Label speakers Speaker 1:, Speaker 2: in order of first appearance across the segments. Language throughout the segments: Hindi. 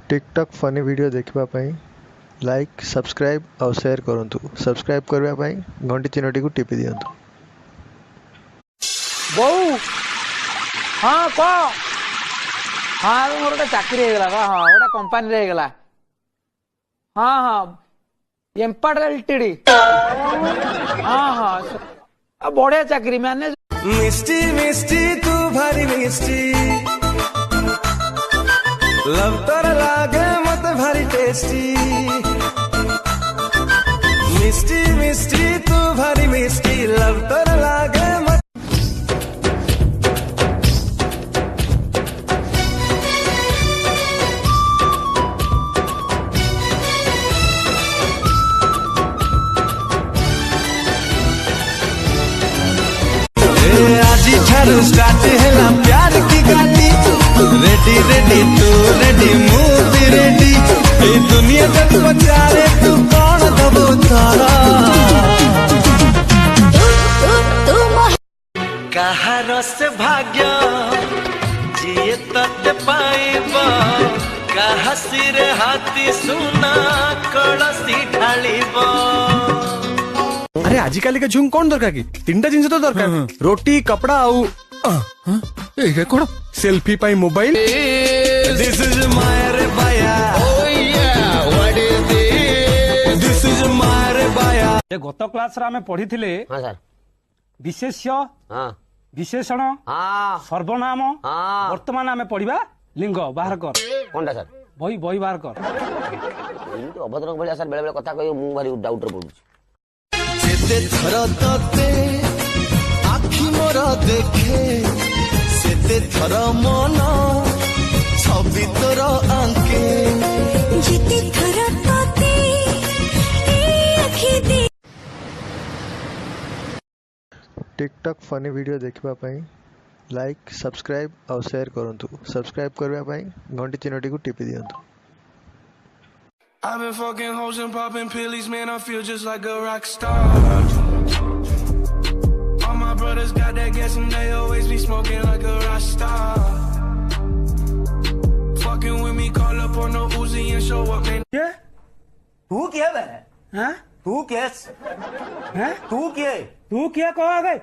Speaker 1: टिकटॉक फनी वीडियो देखा लाइक सब्सक्राइब और शेयर करूँ। सब्सक्राइब करने घंटी चिन्हटी को टिपि दिंतु।
Speaker 2: बहु हाँ कह हाँ मोर गोटे चाकरी होगा हाँ गोटे कंपानी रे होगा हाँ हाँ एम्पाड एलटीडी हाँ हाँ बढ़िया चाकरी मैनेज
Speaker 3: मिस्टी मिस्टी तू भारी मिस्टी लव तर लागे मत भारी टेस्टी मिस्टी मिस्टी तू भारी मिस्टी लव तर लागे मत ठारू स्टार्ट है प्यार की गाड़ी रेडी रेडी तू रेडी मूवी रेडी ए दुनिया तक पचारे तू कौन दबो तारा कहा रस भाग्य जिए तत पाइब कहा सिर हाथी सुना कड़सी ढालिब।
Speaker 4: अरे आजिकाली का झुंग कौन दरकार की तीनटा जिनस तो दरकार रोटी कपड़ा आउ कौन selfie pi mobile
Speaker 3: this is my रे बाया ओ या what is this this is my रे बाया
Speaker 5: ये गत क्लास रे हमें पढ़ी थिले
Speaker 2: हाँ सर
Speaker 5: विशेष्य
Speaker 2: हाँ
Speaker 5: विशेषण
Speaker 2: हाँ
Speaker 5: सर्वनाम
Speaker 2: हाँ
Speaker 5: वर्तमान हमें पढ़िबा लिंग बाहर कर
Speaker 2: कौनटा सर
Speaker 5: बही बही बाहर कर
Speaker 2: अभद्र भाया सर बेले बेले कथा कह मु भारी डाउट रे पडुची
Speaker 3: जेते थर तते आखि मोर देखे सेते थर मन छवि तोर आंके
Speaker 6: जेते थर तते आखि दे
Speaker 1: टिकटॉक फनी वीडियो देखा लाइक सब्सक्राइब और शेयर करूँ। सब्सक्राइब करने घंटी चिन्हटी को टिपि दिंतु।
Speaker 3: I've been fucking hoes and popping pillies, man, I feel just like a rock star. All my brothers got that gas and they always be smoking like a rock star. Fucking with me, call up on the Uzi and show up, man.
Speaker 5: ये
Speaker 2: तू क्या बे
Speaker 5: हैं
Speaker 2: तू केस
Speaker 5: हैं
Speaker 2: तू क्या
Speaker 5: तू क्या कह गए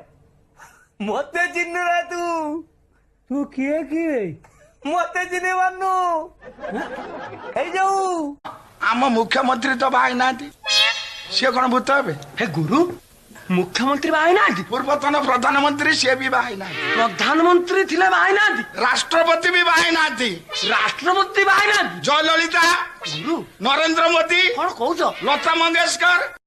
Speaker 2: मते चिन्ह रे
Speaker 5: तू किए
Speaker 2: मते चिन्ह बानू ए जाऊ
Speaker 7: आम मुख्यमंत्री तो बाई ना सी कौन भूत हे
Speaker 5: गुरु मुख्यमंत्री बाई ना
Speaker 7: पूर्वतन प्रधानमंत्री सी भी बाई ना
Speaker 5: प्रधानमंत्री थिले बाई ना
Speaker 7: राष्ट्रपति भी बाई ना
Speaker 5: राष्ट्रपति बाई ना
Speaker 7: जयललिता
Speaker 5: गुरु
Speaker 7: नरेंद्र मोदी
Speaker 5: कौन कहू
Speaker 7: लता मंगेशकर